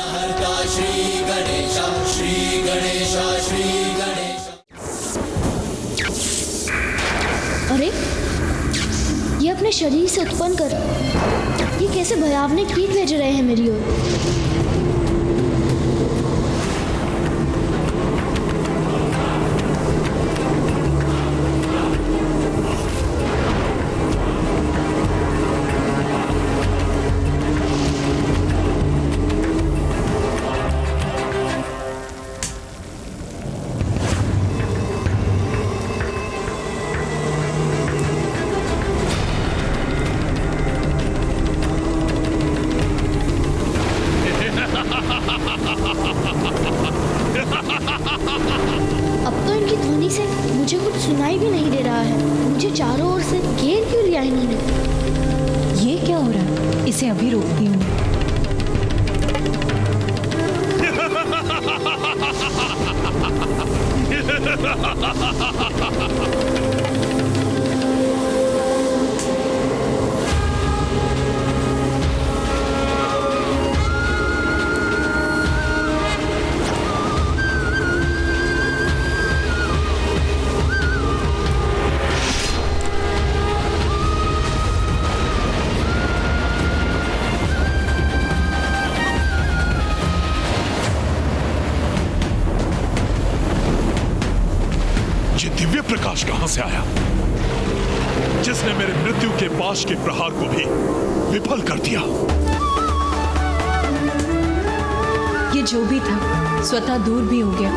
विघ्नहर्ता श्री गणेश, श्री गणेश, श्री गणेश। अरे ये अपने शरीर से उत्पन्न कर ये कैसे भयावह कीट भेज रहे हैं मेरी ओर। अब तो इनकी ध्वनि से मुझे कुछ सुनाई भी नहीं दे रहा है। मुझे चारों ओर से घेर क्यों लिया इन्होंने? ये क्या हो रहा है? इसे अभी रोकती हूँ। दिव्य प्रकाश कहां से आया जिसने मेरे मृत्यु के पाश के प्रहार को भी विफल कर दिया? ये जो भी था स्वतः दूर भी हो गया।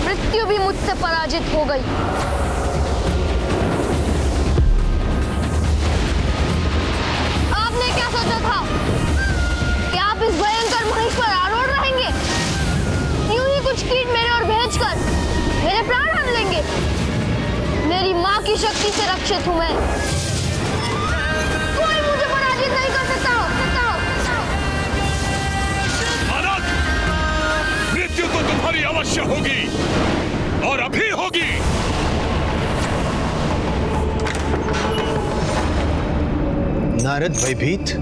मृत्यु भी मुझसे पराजित हो गई। आपने क्या सोचा था कि आप इस भयंकर महिष पर आरूढ़ रहेंगे? यूं ही कुछ कीट मेरे ओर भेजकर मेरे प्राण हर लेंगे? मेरी मां की शक्ति से रक्षित हूं मैं। कोई मुझे पराजित नहीं कर सकता। मृत्यु तो तुम्हारी अवश्य होगी और अभी होगी। नारद भयभीत,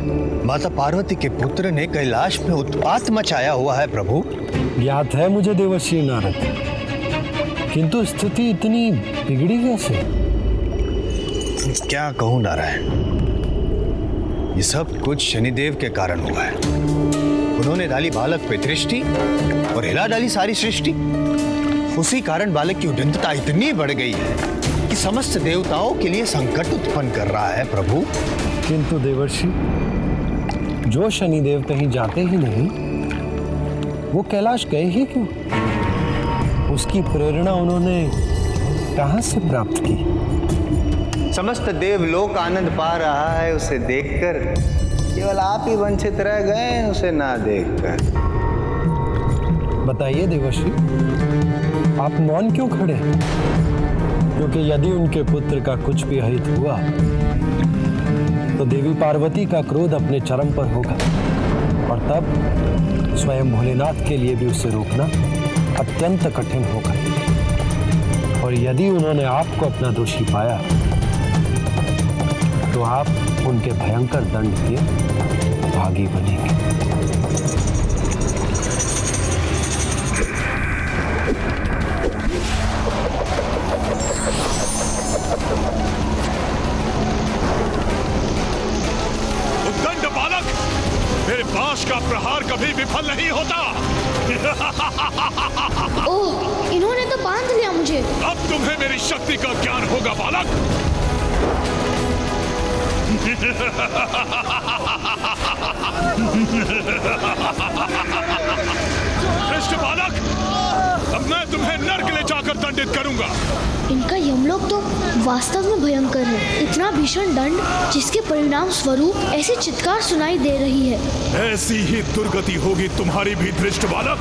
माता पार्वती के पुत्र ने कैलाश में उत्पात मचाया हुआ है प्रभु। ज्ञात है मुझे देवर्षि नारद, किंतु स्थिति इतनी बिगड़ी कैसे? क्या कहूं नारायण, ये सब कुछ शनिदेव के कारण हुआ है। उन्होंने डाली बालक पे दृष्टि और हिला डाली सारी सृष्टि। उसी कारण बालक की उद्दंडता इतनी बढ़ गई है कि समस्त देवताओं के लिए संकट उत्पन्न कर रहा है प्रभु। किंतु देवर्षि, जो शनिदेव कहीं जाते ही नहीं, वो कैलाश गए ही क्यों? उसकी प्रेरणा उन्होंने कहां से प्राप्त की? समस्त देवलोक आनंद पा रहा है उसे देखकर, केवल आप ही वंचित रह गए उसे ना देखकर। बताइए देवर्षि, आप मौन क्यों खड़े हैं? क्योंकि यदि उनके पुत्र का कुछ भी अहित हुआ तो देवी पार्वती का क्रोध अपने चरम पर होगा और तब स्वयं भोलेनाथ के लिए भी उसे रोकना अत्यंत कठिन होगा। और यदि उन्होंने आपको अपना दोषी पाया तो आप उनके भयंकर दंड के भागी बनेंगे। उद्दंड बालक, मेरे पाश का प्रहार कभी विफल नहीं होता। ओह, इन्होंने तो बांध लिया मुझे। अब तुम्हें मेरी शक्ति का ज्ञान होगा बालक। श्रेष्ठ बालक, अब मैं तुम्हें नर्क ले जाकर दंडित करूंगा। इनका यमलोक तो वास्तव में भयंकर है। इतना भीषण दंड जिसके परिणाम स्वरूप ऐसी चित्कार सुनाई दे रही है। ऐसी ही दुर्गति होगी तुम्हारी भी दृष्ट बालक।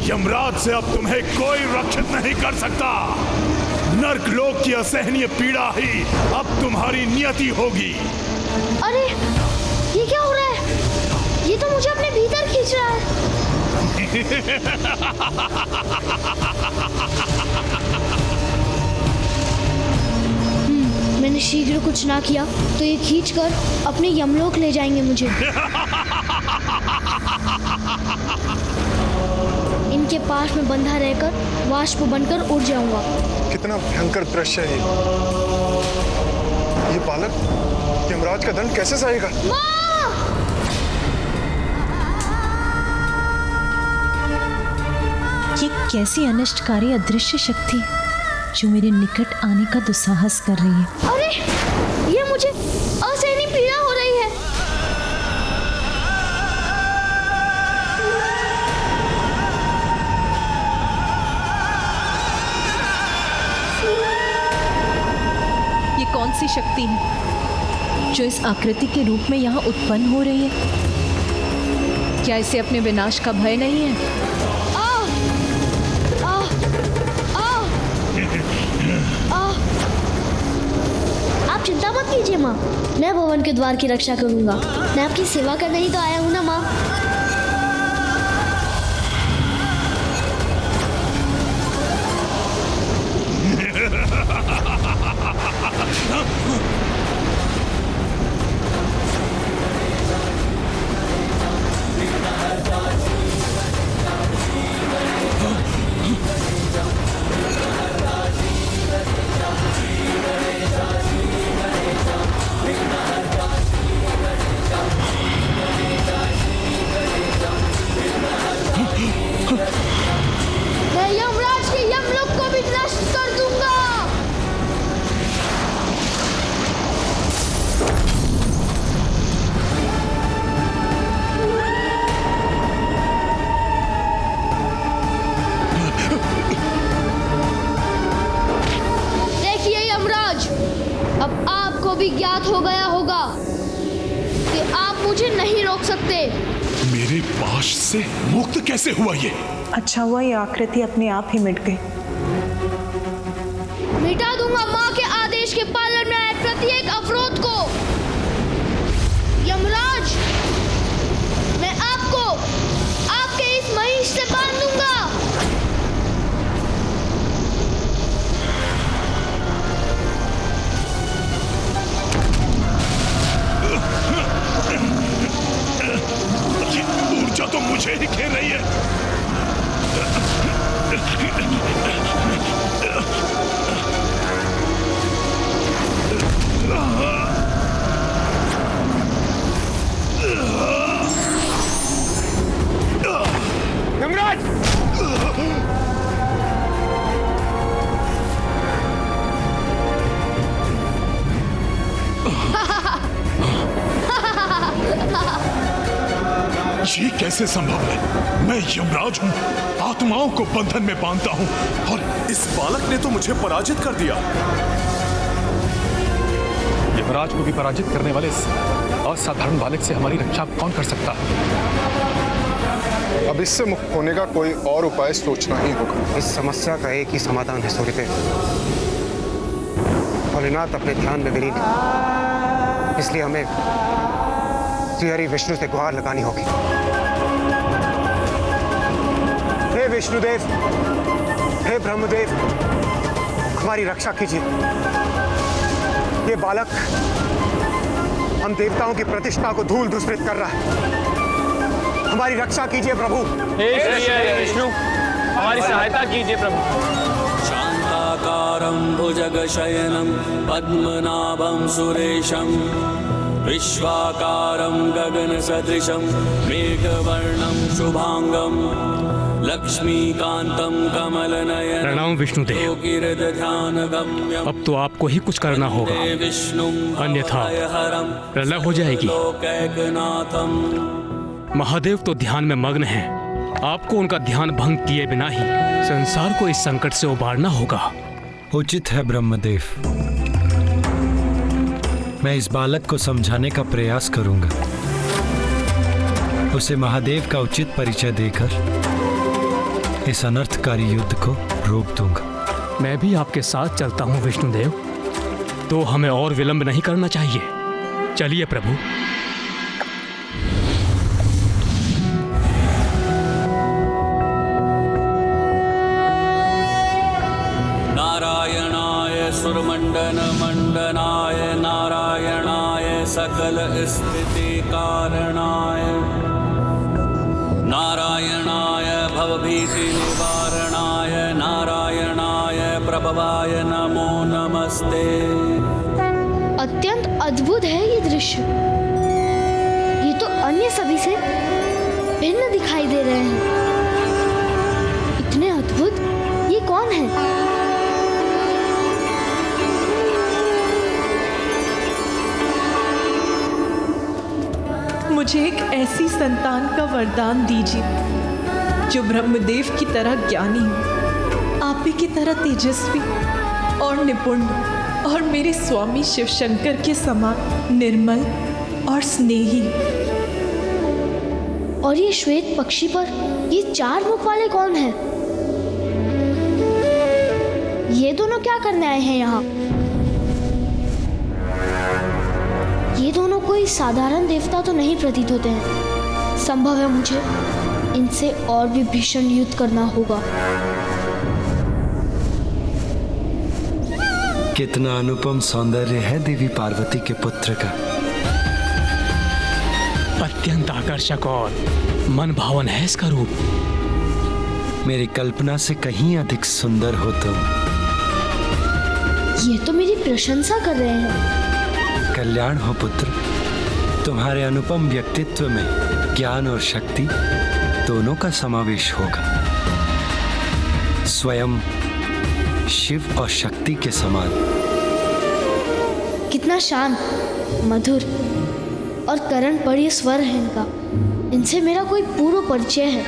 यमराज से अब तुम्हें कोई रक्षित नहीं कर सकता। नर्क लोक की असहनीय पीड़ा ही अब तुम्हारी नियति होगी। अरे ये क्या हो रहा है? ये तो मुझे अपने भीतर खींच मैंने शीघ्र कुछ ना किया तो ये खींचकर अपने यमलोक ले जाएंगे मुझे। इनके पास में बंधा रहकर वाष्प बनकर उड़ जाऊंगा। कितना भयंकर दृश्य है ये बालक यमराज का दंड कैसे सहेगा? ये कैसी अनिष्टकारी अदृश्य शक्ति जो मेरे निकट आने का दुस्साहस कर रही है। अरे ये मुझे असहनीय पीड़ा हो रही है। ये कौन सी शक्ति है जो इस आकृति के रूप में यहाँ उत्पन्न हो रही है? क्या इसे अपने विनाश का भय नहीं है? आप चिंता मत कीजिए माँ, मैं भवन के द्वार की रक्षा करूंगा। मैं आपकी सेवा करने ही तो आया हूँ ना माँ। मैं यमराज के यमलोक को भी नष्ट कर दूंगा। देखिए यमराज, अब आपको भी ज्ञात हो गया होगा कि आप मुझे नहीं रोक सकते। मेरे पाश से मुक्त कैसे हुआ ये? अच्छा हुआ ये आकृति अपने आप ही मिट गई। मिटा दूंगा माँ के आदेश के पालन में आए प्रत्येक अवरोध को। यमराज, मैं आपको आपके इस महिष से बांध दूंगा। ऊर्जा तो मुझे ही घेर रही है। यमराज! ये कैसे संभव है? मैं यमराज हूँ, आत्माओं को बंधन में बांधता हूँ, और इस बालक ने तो मुझे पराजित कर दिया। यमराज को भी पराजित करने वाले इस असाधारण बालक से हमारी रक्षा कौन कर सकता है? अब इससे मुक्त होने का कोई और उपाय सोचना ही होगा। इस समस्या का एक ही समाधान है सूर्यदेव। भोलेनाथ अपने ध्यान में विलीन है, इसलिए हमें श्रीहरि विष्णु से गुहार लगानी होगी। हे विष्णुदेव, हे ब्रह्मदेव, हमारी रक्षा कीजिए। ये बालक हम देवताओं की प्रतिष्ठा को धूल धूसरित कर रहा है। हमारी रक्षा कीजिए प्रभु। हे श्री विष्णु, हमारी सहायता कीजिए प्रभु। शांताकारं भुजगशयनं पद्मनाभं सुरेशं विश्वाकारं गगनसदृशं मेघवर्णं शुभांगं लक्ष्मीकांतं कमलनयनं। प्रणाम विष्णुदेव। अब तो आपको ही कुछ करना होगा, अन्यथा प्रलय हो जाएगी। महादेव तो ध्यान में मग्न हैं। आपको उनका ध्यान भंग किए बिना ही संसार को इस संकट से उबारना होगा। उचित है ब्रह्मदेव, मैं इस बालक को समझाने का प्रयास करूंगा। उसे महादेव का उचित परिचय देकर इस अनर्थकारी युद्ध को रोक दूंगा। मैं भी आपके साथ चलता हूँ विष्णुदेव, तो हमें और विलंब नहीं करना चाहिए। चलिए प्रभु। भीति निवारणाय नारायणाय प्रभवाय नमो नमस्ते। अत्यंत अद्भुत है ये दृश्य। ये तो अन्य सभी से भिन्न दिखाई दे रहे हैं। इतने अद्भुत, ये कौन है? मुझे एक ऐसी संतान का वरदान दीजिए जो ब्रह्मदेव की तरह ज्ञानी हो, आप ही की तरह तेजस्वी और निपुण, और मेरे स्वामी शिव शंकर के समान निर्मल और स्नेही। और ये श्वेत पक्षी पर ये 4 मुख वाले कौन हैं? ये दोनों क्या करने आए हैं यहाँ? ये दोनों कोई साधारण देवता तो नहीं प्रतीत होते हैं। संभव है मुझे इनसे और भी भीषण युद्ध करना होगा। कितना अनुपम सौंदर्य है देवी पार्वती के पुत्र का। अत्यंत आकर्षक और मन भावन है इसका रूप। मेरी कल्पना से कहीं अधिक सुंदर हो तुम। ये तो मेरी प्रशंसा कर रहे हैं। कल्याण हो पुत्र। तुम्हारे अनुपम व्यक्तित्व में ज्ञान और शक्ति दोनों का समावेश होगा। स्वयं शिव और शक्ति के समान। कितना शांत, मधुर और करण पर ये स्वर है इनका। इनसे मेरा कोई पूर्व परिचय है,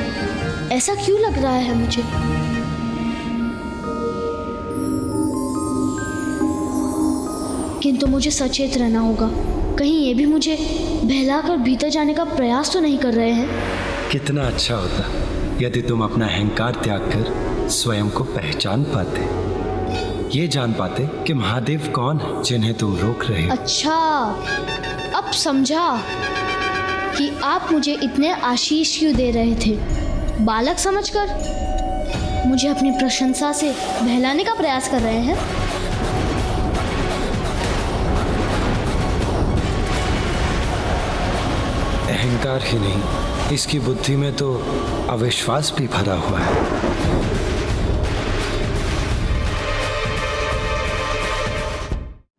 ऐसा क्यों लग रहा है मुझे? किंतु मुझे सचेत रहना होगा। कहीं ये भी मुझे बहलाकर भीतर जाने का प्रयास तो नहीं कर रहे हैं। कितना अच्छा होता यदि तुम अपना अहंकार त्याग कर स्वयं को पहचान पाते, ये जान पाते कि महादेव कौन है जिन्हें तुम रोक रहे हो। अच्छा, अब समझा कि आप मुझे इतने आशीष क्यों दे रहे थे। बालक समझकर मुझे अपनी प्रशंसा से बहलाने का प्रयास कर रहे हैं। अहंकार ही नहीं, इसकी बुद्धि में तो अविश्वास भी भरा हुआ है।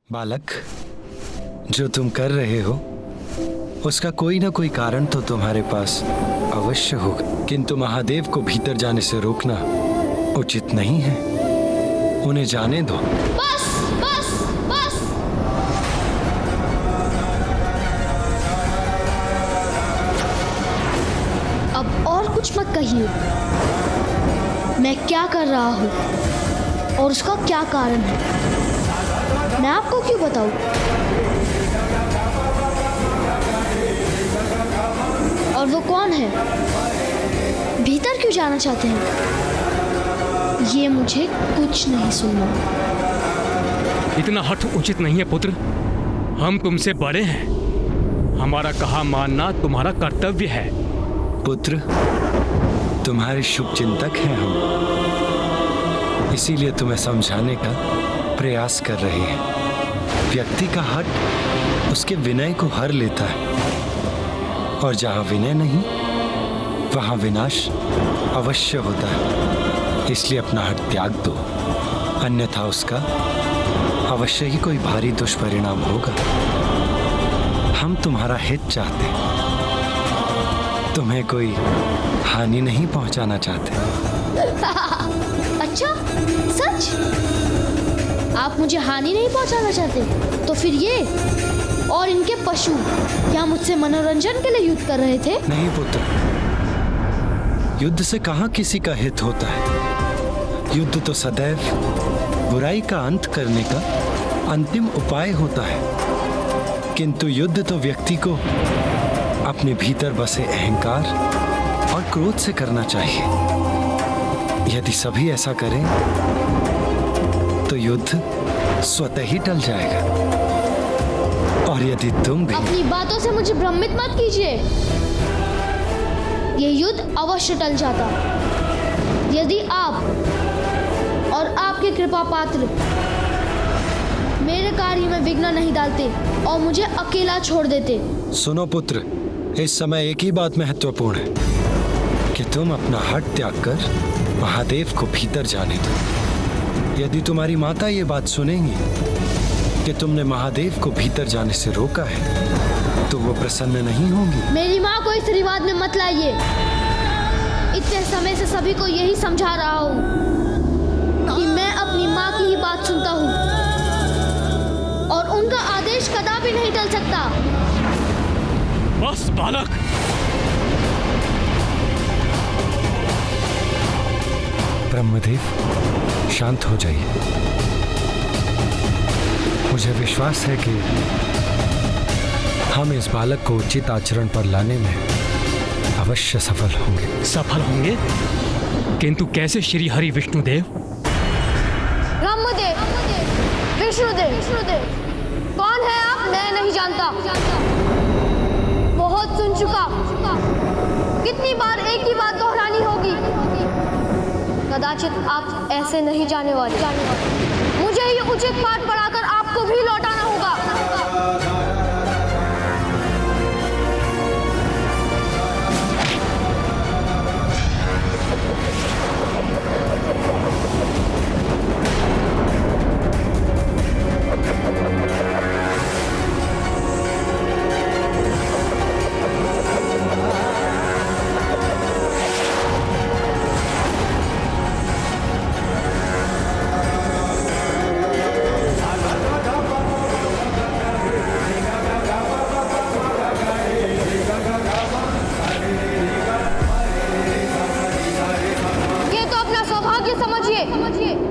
बालक, जो तुम कर रहे हो उसका कोई ना कोई कारण तो तुम्हारे पास अवश्य होगा, किंतु महादेव को भीतर जाने से रोकना उचित नहीं है। उन्हें जाने दो। बस बस बस। अब और कुछ मत कहिए। मैं क्या कर रहा हूँ और उसका क्या कारण है, मैं आपको क्यों बताऊं? और वो कौन है, भीतर क्यों जाना चाहते हैं, ये मुझे कुछ नहीं सुनना। इतना हठ उचित नहीं है पुत्र। हम तुमसे बड़े हैं, हमारा कहा मानना तुम्हारा कर्तव्य है। पुत्र, तुम्हारे शुभ चिंतक हैं हम, इसीलिए तुम्हें समझाने का प्रयास कर रहे हैं। व्यक्ति का हठ उसके विनय को हर लेता है, और जहाँ विनय नहीं वहाँ विनाश अवश्य होता है। इसलिए अपना हठ त्याग दो, अन्यथा उसका अवश्य ही कोई भारी दुष्परिणाम होगा। हम तुम्हारा हित चाहते हैं, तुम्हें कोई हानि नहीं पहुंचाना चाहते। अच्छा, सच? आप मुझे हानि नहीं पहुंचाना चाहते? तो फिर ये और इनके पशु क्या मुझसे मनोरंजन के लिए युद्ध कर रहे थे? नहीं पुत्र, युद्ध से कहाँ किसी का हित होता है। युद्ध तो सदैव बुराई का अंत करने का अंतिम उपाय होता है, किंतु युद्ध तो व्यक्ति को अपने भीतर बसे अहंकार और क्रोध से करना चाहिए। यदि सभी ऐसा करें तो युद्ध स्वतः ही टल जाएगा। और यदि तुम भी अपनी बातों से मुझे भ्रमित मत कीजिए। ये युद्ध अवश्य टल जाता यदि आप और आपके कृपा पात्र मेरे कार्य में विघ्न नहीं डालते और मुझे अकेला छोड़ देते। सुनो पुत्र, इस समय एक ही बात महत्वपूर्ण है कि तुम अपना हट त्याग कर महादेव को भीतर जाने दो। यदि तुम्हारी माता ये बात सुनेंगी कि तुमने महादेव को भीतर जाने से रोका है तो वो प्रसन्न नहीं होंगी। मेरी माँ को इस रिवाज में मत लाइए। इतने समय से सभी को यही समझा रहा हूँ कि मैं अपनी माँ की ही बात सुनता हूँ और उनका आदेश कदापि नहीं टल सकता। बस बालक, ब्रह्मदेव शांत हो जाइए। मुझे विश्वास है कि हम इस बालक को उचित आचरण पर लाने में अवश्य सफल होंगे। सफल होंगे? किंतु कैसे श्री हरि विष्णुदेव? ब्रह्मदेव, विष्णुदेव, कौन है आप? मैं नहीं जानता। बहुत सुन चुका। कितनी बार एक ही बात दोहरानी होगी? कदाचित आप ऐसे नहीं जाने वाले। मुझे ये उचित पाठ पढ़ाकर आपको भी लौटाना होगा।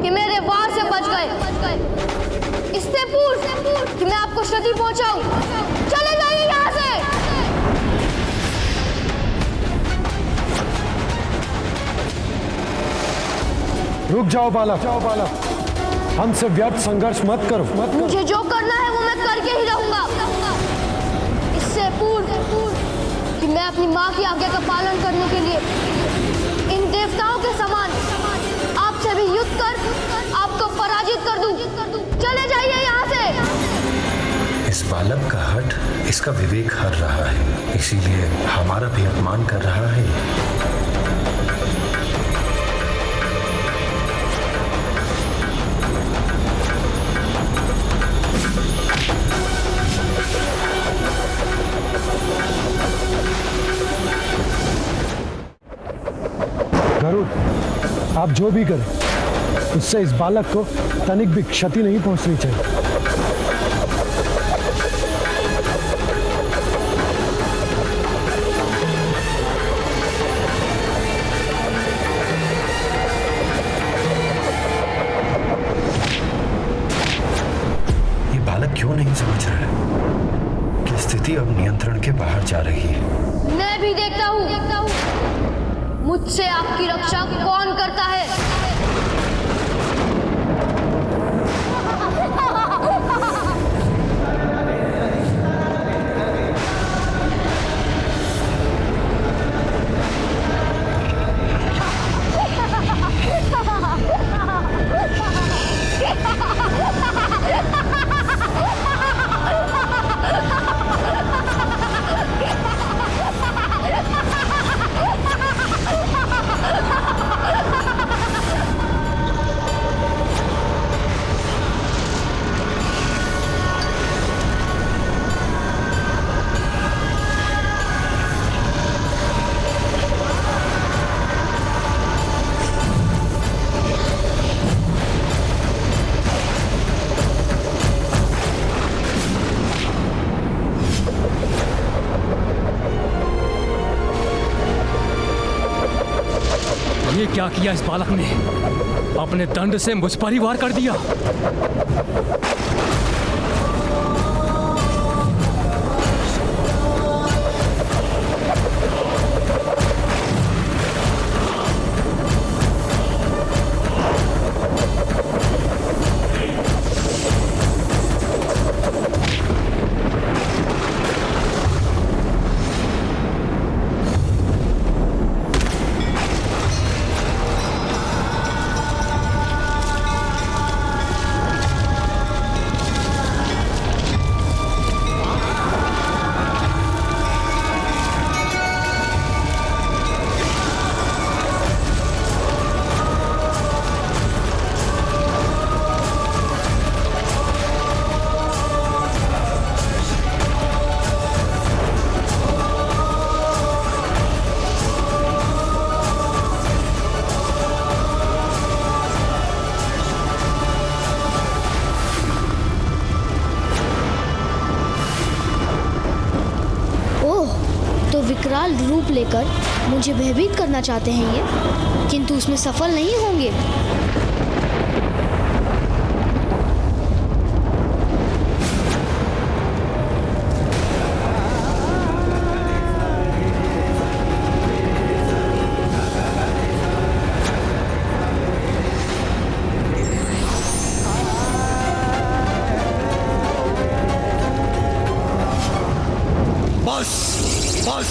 कि मेरे वार से बच गए। इससे पूर्व कि मैं आपको क्षति पहुंचाऊं, चले जाइए यहाँ से। रुक जाओ बालक, हमसे व्यर्थ संघर्ष मत करो। मुझे जो करना है वो मैं करके ही रहूंगा। इससे पूर्व कि मैं अपनी माँ की आज्ञा का पालन करने के लिए इन देवताओं के समान आपसे भी युद्ध कर आपको पराजित कर दूं। चले जाइए यहाँ से। इस बालक का हठ इसका विवेक हर रहा है, इसीलिए हमारा भी अपमान कर रहा है। गरुड़, आप जो भी करें उससे इस बालक को तनिक भी क्षति नहीं पहुंचनी चाहिए। ये बालक क्यों नहीं समझ रहा है कि स्थिति अब नियंत्रण के बाहर जा रही है। मैं भी देखता हूँ मुझसे आपकी रक्षा कौन करता है। ये क्या किया इस बालक ने? अपने दंड से मुझ पर ही वार कर दिया। रूप लेकर मुझे भयभीत करना चाहते हैं ये, किंतु उसमें सफल नहीं होंगे। बस बस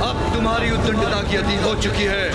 अब तुम्हारी उद्दंडता की अति हो चुकी है।